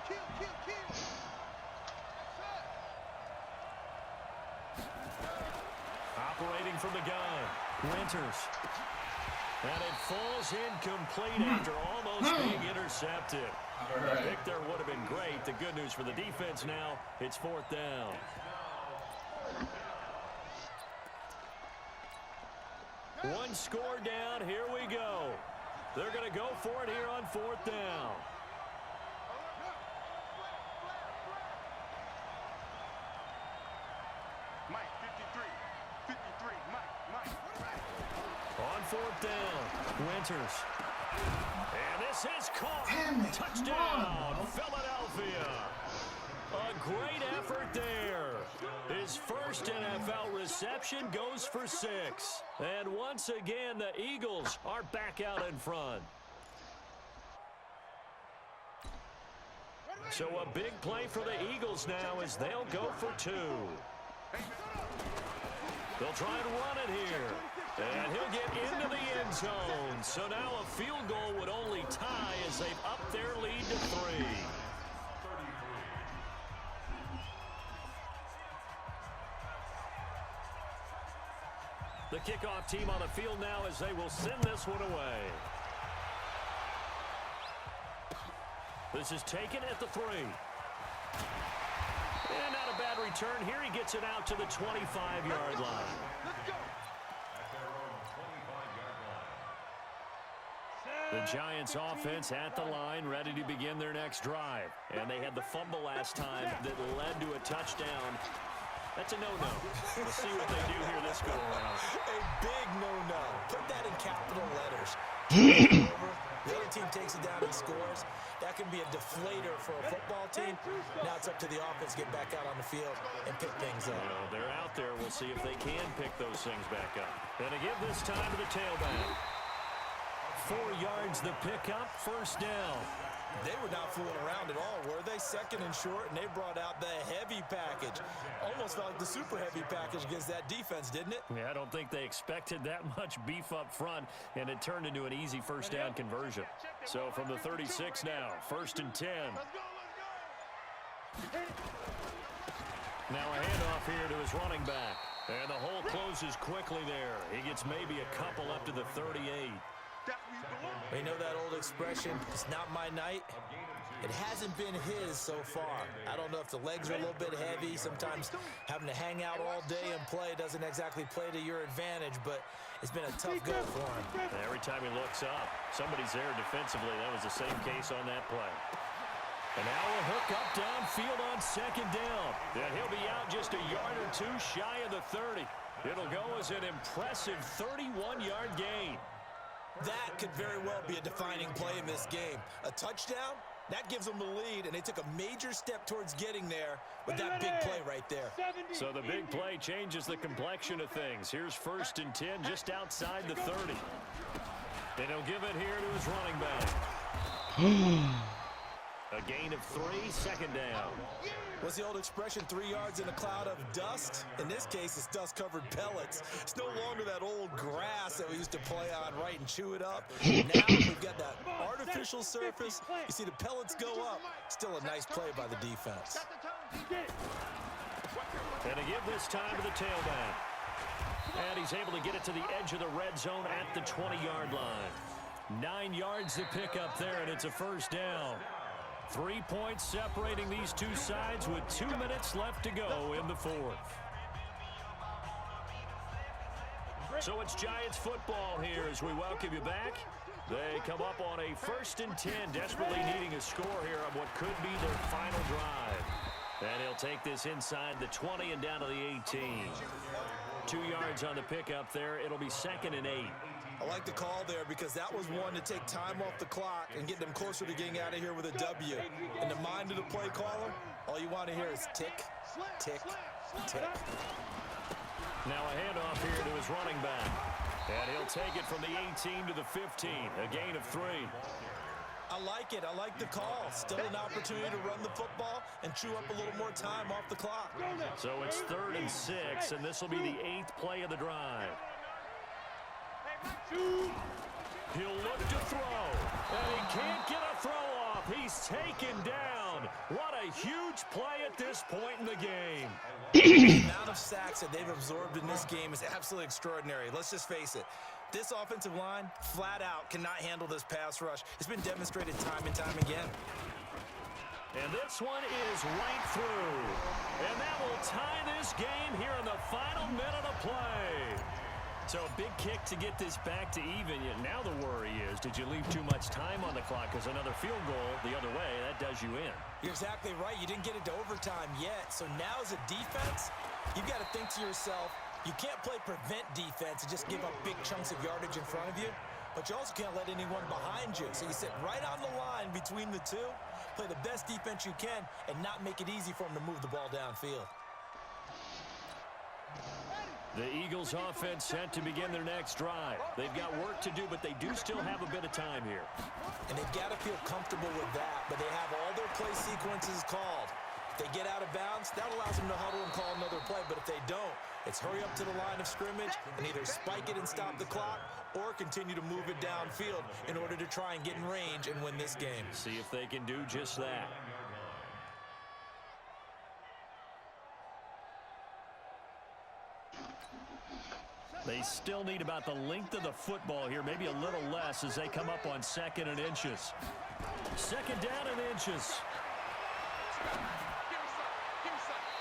Kill, kill, kill. Operating from the gun, Winters. And it falls incomplete after almost being intercepted. The pick there would have been great. The good news for the defense now, it's 4th down. One score down, here we go. They're going to go for it here on 4th down. Mike, 53, Mike. On 4th down, Winters. And this is caught. Touchdown, Philadelphia. A great effort there. His first NFL reception goes for 6. And once again, the Eagles are back out in front. So a big play for the Eagles now as they'll go for 2. They'll try and run it here. And he'll get into the end zone. So now a field goal would only tie as they've upped their lead to 3. The kickoff team on the field now as they will send this one away. This is taken at the 3. And not a bad return here. He gets it out to the 25-yard line. The Giants offense at the line, ready to begin their next drive. And they had the fumble last time that led to a touchdown. That's a no-no. We'll see what they do here this go-around. A big no-no. Put that in capital letters. The other team takes it down and scores. That can be a deflator for a football team. Now it's up to the offense to get back out on the field and pick things up. Well, they're out there. We'll see if they can pick those things back up. And to give this time to the tailback. 4 yards the pickup, 1st down. They were not fooling around at all, were they? 2nd and short, and they brought out the heavy package. Almost felt like the super heavy package against that defense, didn't it? Yeah, I don't think they expected that much beef up front, and it turned into an easy 1st down conversion. So from the 36 now, 1st and 10. Now a handoff here to his running back. And the hole closes quickly there. He gets maybe a couple up to the 38. You know that old expression, it's not my night? It hasn't been his so far. I don't know if the legs are a little bit heavy. Sometimes having to hang out all day and play doesn't exactly play to your advantage, but it's been a tough go for him. Every time he looks up, somebody's there defensively. That was the same case on that play. And now a hook up downfield on 2nd down. And he'll be out just a yard or 2 shy of the 30. It'll go as an impressive 31-yard gain. That could very well be a defining play in this game. A touchdown, that gives them the lead, and they took a major step towards getting there with that big play right there. So the big play changes the complexion of things. Here's 1st and 10 just outside the 30. And he'll give it here to his running back. A gain of 3, 2nd down. What's the old expression, 3 yards in a cloud of dust? In this case, it's dust-covered pellets. It's no longer that old grass that we used to play on, right, and chew it up. Now we've got that artificial surface. You see the pellets go up. Still a nice play by the defense. And to give this time to the tailback. And he's able to get it to the edge of the red zone at the 20-yard line. 9 yards to pick up there, and it's a 1st down. 3 points separating these two sides with 2 minutes left to go in the 4th. So it's Giants football here as we welcome you back. They come up on a 1st and 10, desperately needing a score here on what could be their final drive. And he'll take this inside the 20 and down to the 18. 2 yards on the pickup there. It'll be 2nd and 8. I like the call there because that was one to take time off the clock and get them closer to getting out of here with a W. In the mind of the play caller, all you want to hear is tick, tick, tick. Now a handoff here to his running back. And he'll take it from the 18 to the 15, a gain of 3. I like it. I like the call. Still an opportunity to run the football and chew up a little more time off the clock. So it's 3rd and 6, and this will be the 8th play of the drive. He'll look to throw. And he can't get a throw off. He's taken down. What a huge play at this point in the game. The amount of sacks that they've absorbed in this game is absolutely extraordinary. Let's just face it. This offensive line, flat out, cannot handle this pass rush. It's been demonstrated time and time again. And this one is right through. And that will tie this game here in the final minute of play. So a big kick to get this back to even. Yet now the worry is, did you leave too much time on the clock? Because another field goal the other way, that does you in. You're exactly right. You didn't get it to overtime yet. So now as a defense, you've got to think to yourself, you can't play prevent defense and just give up big chunks of yardage in front of you. But you also can't let anyone behind you. So you sit right on the line between the two, play the best defense you can, and not make it easy for them to move the ball downfield. The Eagles offense set to begin their next drive. They've got work to do, but they do still have a bit of time here. And they've got to feel comfortable with that, but they have all their play sequences called. If they get out of bounds, that allows them to huddle and call another play, but if they don't, it's hurry up to the line of scrimmage and either spike it and stop the clock or continue to move it downfield in order to try and get in range and win this game. See if they can do just that. They still need about the length of the football here, maybe a little less as they come up on 2nd and inches. 2nd down and inches.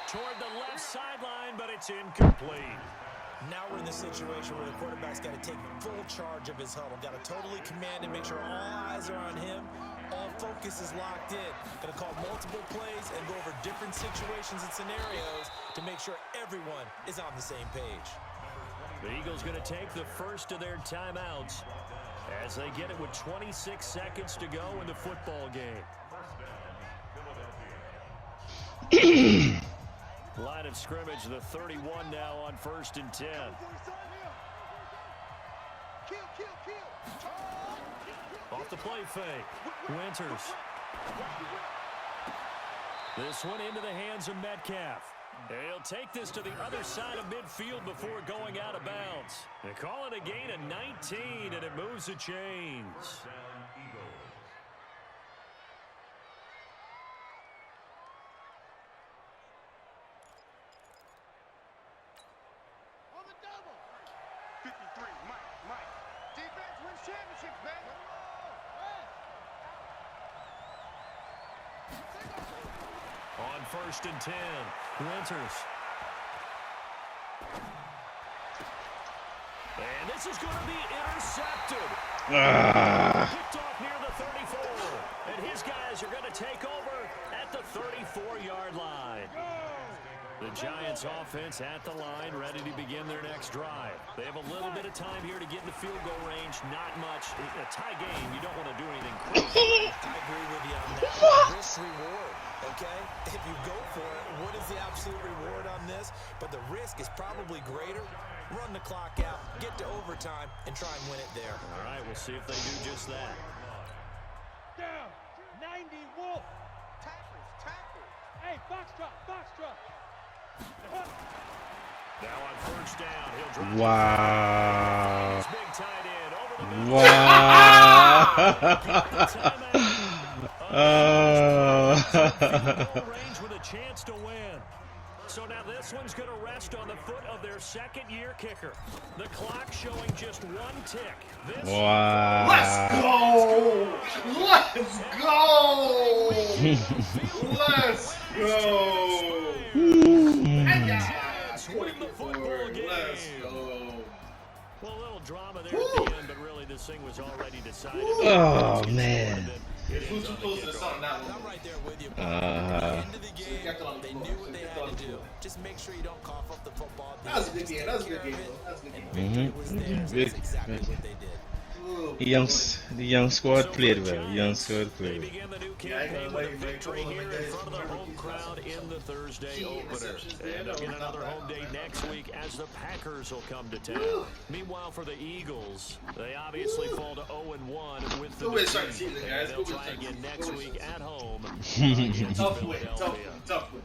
Toward the left sideline, but it's incomplete. Now we're in the situation where the quarterback's got to take full charge of his huddle. Got to totally command and make sure all eyes are on him. All focus is locked in. Going to call multiple plays and go over different situations and scenarios to make sure everyone is on the same page. The Eagles going to take the first of their timeouts as they get it with 26 seconds to go in the football game. Line of scrimmage, the 31 now on 1st and 10. Off the play fake. Winters. This one into the hands of Metcalf. He'll take this to the other side of midfield before going out of bounds. They call it a gain of 19, and it moves the chains. On the double. 53, Mike. Defense wins championships, baby. On 1st and 10, Winters. And this is going to be intercepted. Picked off near the 34. And his guys are going to take over at the 34-yard line. The Giants offense at the line, ready to begin their next drive. They have a little bit of time here to get in the field goal range. Not much. A tie game, you don't want to do anything crazy. I agree with you on that. Risk reward, okay? If you go for it, what is the absolute reward on this? But the risk is probably greater. Run the clock out, get to overtime, and try and win it there. All right, we'll see if they do just that. Down. 90 Wolf. Tackles. Hey, Foxtrot. Now on 1st down, he'll drop. Wow. His big tight end over the middle. Wow. Range with a chance to win. So now this one's going to rest on the foot of their 2nd-year kicker. The clock showing just 1 tick. This Wow. Let's go! Let's go! Let's go! Giants win the football game. Let's go! Well, a little drama there at the end, but really this thing was already decided. Oh, man. Who's supposed to start that I'm one? right there with you. At the end of the game, they knew what they had to do. Just make sure you don't cough up the football. That was a good game. That was a good game, though. That was a good game. Victory was theirs. That's exactly what they did. The young squad played well. Young squad They played well. begin the new campaign with a victory here in front of the home crowd in the Thursday opener. And they'll get another home day next week as the Packers will come to town. Meanwhile, for the Eagles, they obviously fall to 0-1 with the Good way to start the defeat. season, And guys. they'll Good way to try start the again season. next Good way to week start at home the season. against Tough win. Philadelphia. Tough win.